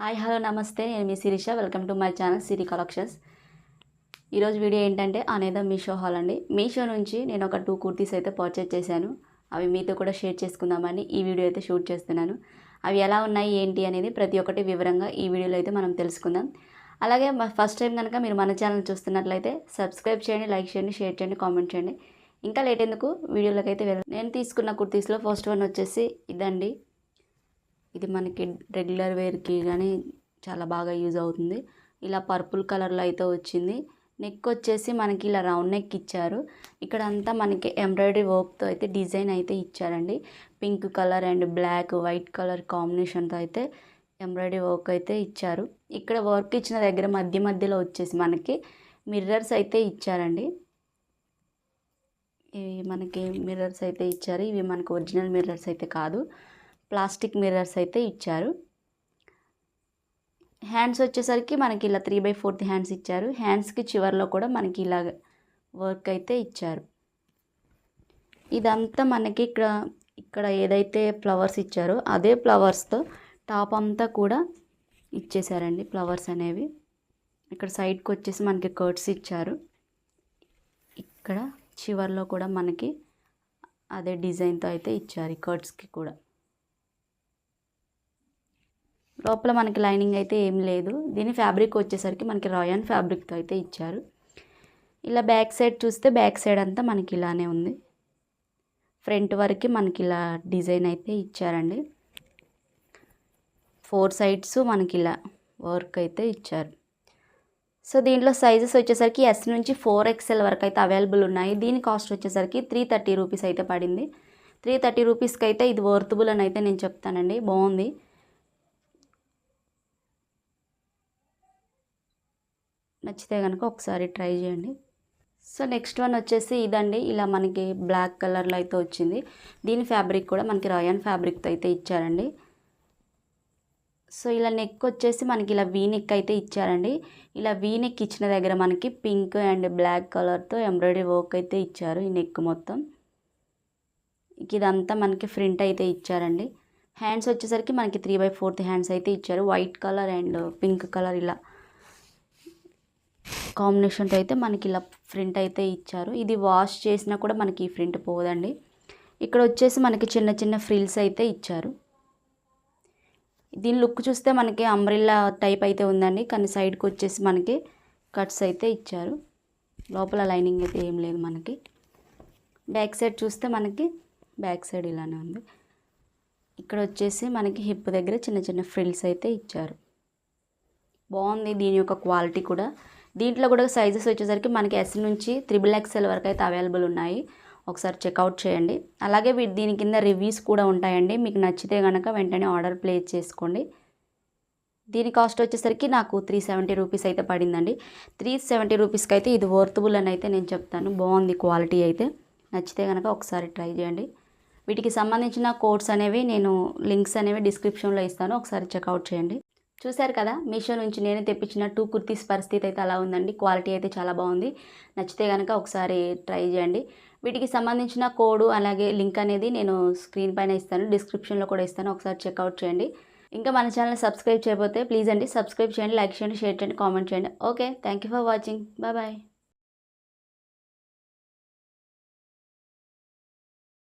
Hi hello నమస్తే, నేను మీ Sirisha. Welcome to my channel Siri collections. ఈరోజు వీడియో ఏంటంటే అనేదో మీషో హాల్ అండి. మీషో నుంచి నేను ఒక 2 కుర్తీస్ అయితే పర్చేజ్ చేశాను. అవి మీతో కూడా షేర్ చేసుకుందామని ఈ వీడియో అయితే షూట్ చేస్తున్నాను. అవి ఎలా ఉన్నాయి ఏంటి అనేది ప్రతి ఒక్కటి వివరంగా ఈ వీడియోలో అయితే మనం తెలుసుకుందాం. అలాగే ఫస్ట్ టైం కనుక మీరు మన ఛానల్ చూస్తున్నట్లయితే సబ్స్క్రైబ్ చేయండి, లైక్ చేయండి, షేర్ చేయండి, కామెంట్ చేయండి. ఇంకా లేట్ ఎందుకు వీడియోలోకి అయితే నేను తీసుకున్న కుర్తీస్లో ఫస్ట్ వన్ వచ్చేసి ఇదండి. ఇది మనకి రెగ్యులర్ వేర్కి కానీ చాలా బాగా యూజ్ అవుతుంది. ఇలా పర్పుల్ కలర్లో అయితే వచ్చింది. నెక్ వచ్చేసి మనకి ఇలా రౌండ్ నెక్ ఇచ్చారు. ఇక్కడ అంతా మనకి ఎంబ్రాయిడరీ వర్క్తో అయితే డిజైన్ అయితే ఇచ్చారండి. Pink colour and black white colour కాంబినేషన్తో అయితే ఎంబ్రాయిడరీ వర్క్ అయితే ఇచ్చారు. ఇక్కడ వర్క్ ఇచ్చిన దగ్గర మధ్యలో వచ్చేసి మనకి మిర్రర్స్ అయితే ఇచ్చారండి. ఇవి మనకి మిర్రర్స్ అయితే ఇచ్చారు. ఇవి మనకు ఒరిజినల్ మిర్రర్స్ అయితే కాదు, ప్లాస్టిక్ మిర్రర్స్ అయితే ఇచ్చారు. హ్యాండ్స్ వచ్చేసరికి మనకి ఇలా 3/4 హ్యాండ్స్ ఇచ్చారు. హ్యాండ్స్కి చివర్లో కూడా మనకి ఇలా వర్క్ అయితే ఇచ్చారు. ఇదంతా మనకి ఇక్కడ ఏదైతే ఫ్లవర్స్ ఇచ్చారో అదే ఫ్లవర్స్తో టాప్ అంతా కూడా ఇచ్చేసారండి. ఫ్లవర్స్ అనేవి ఇక్కడ సైడ్కి వచ్చేసి మనకి కర్ట్స్ ఇచ్చారు. ఇక్కడ చివర్లో కూడా మనకి అదే డిజైన్తో అయితే ఇచ్చారు ఈ కర్ట్స్కి కూడా. లోపల మనకి లైనింగ్ అయితే ఏం లేదు. దీని ఫ్యాబ్రిక్ వచ్చేసరికి మనకి రాయన్ ఫ్యాబ్రిక్తో అయితే ఇచ్చారు. ఇలా బ్యాక్ సైడ్ చూస్తే బ్యాక్ సైడ్ అంతా మనకి ఇలానే ఉంది. ఫ్రంట్ వరకు మనకి ఇలా డిజైన్ అయితే ఇచ్చారండి. 4 సైడ్స్ మనకి ఇలా వర్క్ అయితే ఇచ్చారు. సో దీంట్లో సైజెస్ వచ్చేసరికి S నుంచి 4XL వరకు అయితే అవైలబుల్ ఉన్నాయి. దీని కాస్ట్ వచ్చేసరికి 330 రూపీస్ అయితే పడింది. 330 రూపీస్కి అయితే ఇది వర్తబుల్ అని అయితే నేను చెప్తానండి. బాగుంది. నచ్చితే కనుక ఒకసారి ట్రై చేయండి. సో నెక్స్ట్ వన్ వచ్చేసి ఇదండి. ఇలా మనకి బ్లాక్ కలర్లో అయితే వచ్చింది. దీని ఫ్యాబ్రిక్ కూడా మనకి రాయన్ ఫ్యాబ్రిక్తో అయితే ఇచ్చారండి. సో ఇలా నెక్ వచ్చేసి మనకి ఇలా వీ నెక్ అయితే ఇచ్చారండి. ఇలా వీ నెక్ ఇచ్చిన దగ్గర మనకి పింక్ అండ్ బ్లాక్ కలర్తో ఎంబ్రాయిడరీ వర్క్ అయితే ఇచ్చారు ఈ నెక్ మొత్తం. ఇదంతా మనకి ఫ్రంట్ అయితే ఇచ్చారండి. హ్యాండ్స్ వచ్చేసరికి మనకి 3/4 హ్యాండ్స్ అయితే ఇచ్చారు. White colour and pink colour ఇలా కాంబినేషన్తో అయితే మనకి ఇలా ఫ్రంట్ అయితే ఇచ్చారు. ఇది వాష్ చేసినా కూడా మనకి ఈ ఫ్రంట్ పోదండి. ఇక్కడ వచ్చేసి మనకి చిన్న చిన్న ఫ్రిల్స్ అయితే ఇచ్చారు. దీని లుక్ చూస్తే మనకి అంబ్రెల్లా టైప్ అయితే ఉందండి, కానీ సైడ్కి వచ్చేసి మనకి కట్స్ అయితే ఇచ్చారు. లోపల లైనింగ్ అయితే ఏం లేదు మనకి. బ్యాక్ సైడ్ చూస్తే మనకి బ్యాక్ సైడ్ ఇలానే ఉంది. ఇక్కడ వచ్చేసి మనకి హిప్ దగ్గర చిన్న చిన్న ఫ్రిల్స్ అయితే ఇచ్చారు. బాగుంది దీని యొక్క క్వాలిటీ కూడా. దీంట్లో కూడా సైజెస్ వచ్చేసరికి మనకి S నుంచి 3XL వరకు అయితే అవైలబుల్ ఉన్నాయి. ఒకసారి చెక్అవుట్ చేయండి. అలాగే దీని కింద రివ్యూస్ కూడా ఉంటాయండి. మీకు నచ్చితే కనుక వెంటనే ఆర్డర్ ప్లేస్ చేసుకోండి. దీని కాస్ట్ వచ్చేసరికి నాకు 370 రూపీస్ అయితే పడిందండి. 370 రూపీస్కి అయితే ఇది వర్తబుల్ అని అయితే నేను చెప్తాను. బాగుంది క్వాలిటీ అయితే. నచ్చితే కనుక ఒకసారి ట్రై చేయండి. వీటికి సంబంధించిన కోడ్స్ అనేవి నేను లింక్స్ అనేవి డిస్క్రిప్షన్లో ఇస్తాను, ఒకసారి చెక్అవుట్ చేయండి. చూశారు కదా, మీషో నుంచి నేను తెప్పించిన 2 కుర్తీస్ పరిస్థితి అయితే అలా ఉందండి. క్వాలిటీ అయితే చాలా బాగుంది. నచ్చితే కనుక ఒకసారి ట్రై చేయండి. వీటికి సంబంధించిన కోడ్ అలాగే లింక్ అనేది నేను స్క్రీన్ పైన ఇస్తాను, డిస్క్రిప్షన్లో కూడా ఇస్తాను, ఒకసారి చెక్అవుట్ చేయండి. ఇంకా మన ఛానల్ సబ్స్క్రైబ్ చేయకపోతే ప్లీజ్ అండి సబ్స్క్రైబ్ చేయండి, లైక్ చేయండి, షేర్ చేయండి, కామెంట్ చేయండి. Okay, thank you for watching. Bye.